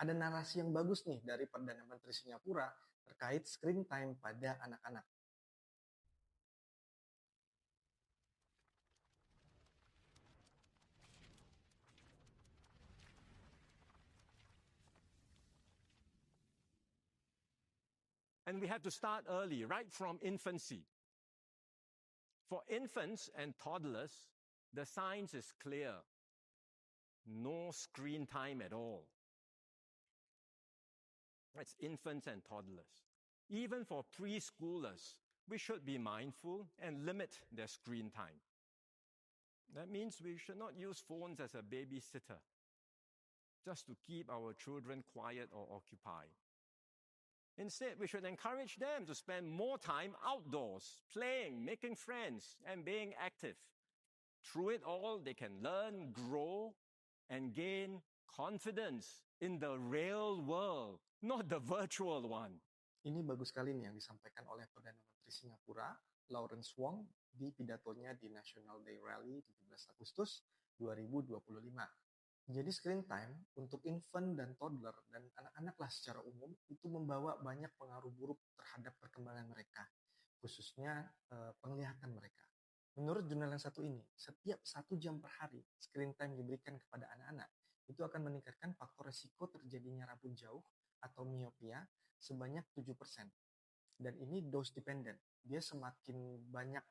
Ada narasi yang bagus nih dari Perdana Menteri Singapura terkait screen time pada anak-anak. And we have to start early, right from infancy. For infants and toddlers, the science is clear. No screen time at all. That's infants and toddlers. Even for preschoolers, we should be mindful and limit their screen time. That means we should not use phones as a babysitter just to keep our children quiet or occupied. Instead, we should encourage them to spend more time outdoors, playing, making friends, and being active. Through it all, they can learn, grow, and gain confidence in the real world, not the virtual one. Ini bagus sekali nih yang disampaikan oleh Perdana Menteri Singapura, Lawrence Wong, di pidatonya di National Day Rally 17 Agustus 2025. Jadi screen time untuk infant dan toddler dan anak-anak lah secara umum itu membawa banyak pengaruh buruk terhadap perkembangan mereka, khususnya penglihatan mereka. Menurut jurnal yang satu ini, setiap 1 jam per hari screen time diberikan kepada anak-anak, itu akan meningkatkan faktor resiko terjadinya rabun jauh atau miopia sebanyak 7%. Dan ini dose dependent. Dia semakin banyak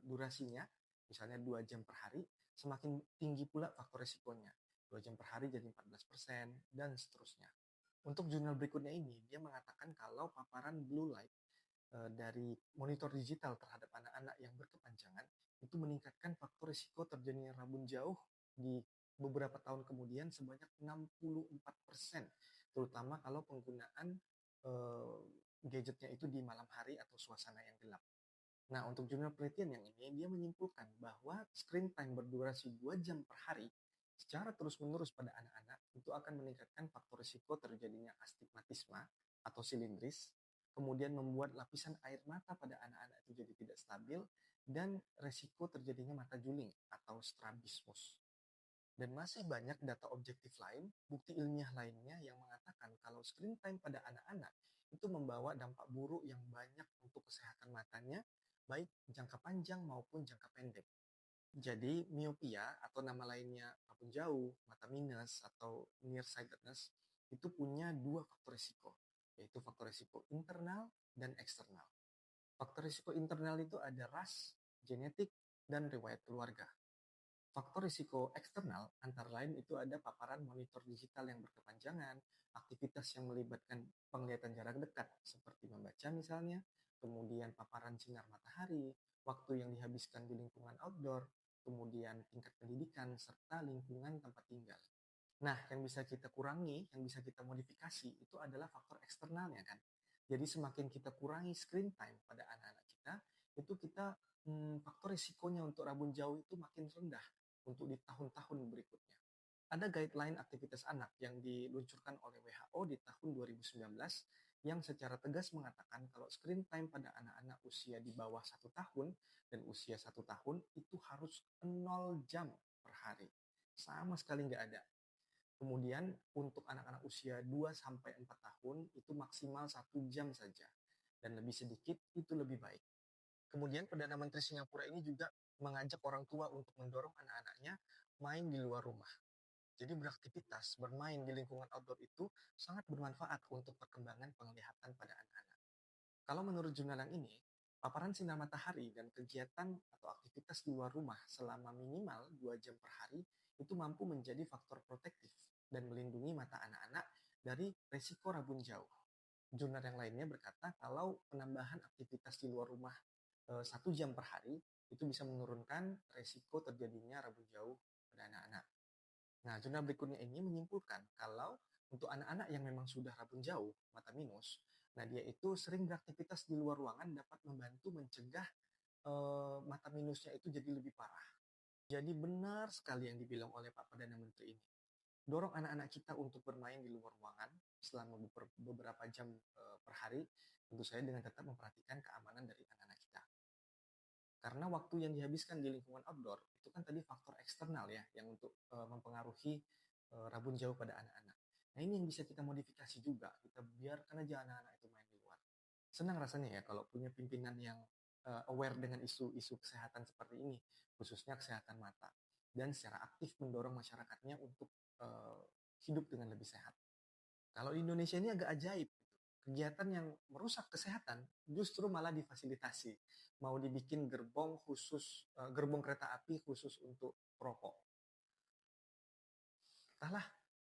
durasinya, misalnya 2 jam per hari, semakin tinggi pula faktor resikonya. 2 jam per hari jadi 14%, dan seterusnya. Untuk jurnal berikutnya ini, dia mengatakan kalau paparan blue light dari monitor digital terhadap anak-anak yang berkepanjangan itu meningkatkan faktor risiko terjadinya rabun jauh di beberapa tahun kemudian sebanyak 64%, terutama kalau penggunaan gadgetnya itu di malam hari atau suasana yang gelap. Nah, untuk jurnal penelitian yang ini, dia menyimpulkan bahwa screen time berdurasi 2 jam per hari secara terus-menerus pada anak-anak itu akan meningkatkan faktor risiko terjadinya astigmatisme atau silindris, kemudian membuat lapisan air mata pada anak-anak itu jadi tidak stabil, dan resiko terjadinya mata juling atau strabismus. Dan masih banyak data objektif lain, bukti ilmiah lainnya yang mengatakan kalau screen time pada anak-anak itu membawa dampak buruk yang banyak untuk kesehatan matanya, baik jangka panjang maupun jangka pendek. Jadi miopia atau nama lainnya rabun jauh, mata minus atau nearsightedness itu punya 2 faktor risiko, yaitu faktor risiko internal dan eksternal. Faktor risiko internal itu ada ras, genetik, dan riwayat keluarga. Faktor risiko eksternal antara lain itu ada paparan monitor digital yang berkepanjangan, aktivitas yang melibatkan penglihatan jarak dekat seperti membaca misalnya, kemudian paparan sinar matahari, waktu yang dihabiskan di lingkungan outdoor, kemudian tingkat pendidikan, serta lingkungan tempat tinggal. Nah, yang bisa kita kurangi, yang bisa kita modifikasi itu adalah faktor eksternalnya kan. Jadi semakin kita kurangi screen time pada anak-anak kita, itu kita faktor risikonya untuk rabun jauh itu makin rendah untuk di tahun-tahun berikutnya. Ada guideline aktivitas anak yang diluncurkan oleh WHO di tahun 2019 yang secara tegas mengatakan kalau screen time pada anak-anak usia di bawah 1 tahun dan usia 1 tahun itu harus 0 jam per hari. Sama sekali nggak ada. Kemudian untuk anak-anak usia 2-4 tahun itu maksimal 1 jam saja. Dan lebih sedikit itu lebih baik. Kemudian Perdana Menteri Singapura ini juga mengajak orang tua untuk mendorong anak-anaknya main di luar rumah. Jadi beraktivitas, bermain di lingkungan outdoor itu sangat bermanfaat untuk perkembangan penglihatan pada anak-anak. Kalau menurut jurnal yang ini, paparan sinar matahari dan kegiatan atau aktivitas di luar rumah selama minimal 2 jam per hari itu mampu menjadi faktor protektif dan melindungi mata anak-anak dari resiko rabun jauh. Jurnal yang lainnya berkata kalau penambahan aktivitas di luar rumah 1 jam per hari itu bisa menurunkan resiko terjadinya rabun jauh pada anak-anak. Nah, jurnal berikutnya ini menyimpulkan kalau untuk anak-anak yang memang sudah rabun jauh, mata minus, nah dia itu sering beraktivitas di luar ruangan dapat membantu mencegah mata minusnya itu jadi lebih parah. Jadi benar sekali yang dibilang oleh Pak Perdana Menteri ini. Dorong anak-anak kita untuk bermain di luar ruangan selama beberapa jam per hari, tentu saja dengan tetap memperhatikan keamanan dari anak-anak kita. Karena waktu yang dihabiskan di lingkungan outdoor itu kan tadi faktor eksternal ya yang untuk mempengaruhi rabun jauh pada anak-anak. Nah ini yang bisa kita modifikasi juga, kita biarkan aja anak-anak itu main di luar. Senang rasanya ya kalau punya pimpinan yang aware dengan isu-isu kesehatan seperti ini, khususnya kesehatan mata, dan secara aktif mendorong masyarakatnya untuk hidup dengan lebih sehat. Kalau di Indonesia ini agak ajaib, kegiatan yang merusak kesehatan justru malah difasilitasi. Mau dibikin gerbong khusus, gerbong kereta api khusus untuk perokok. Entahlah,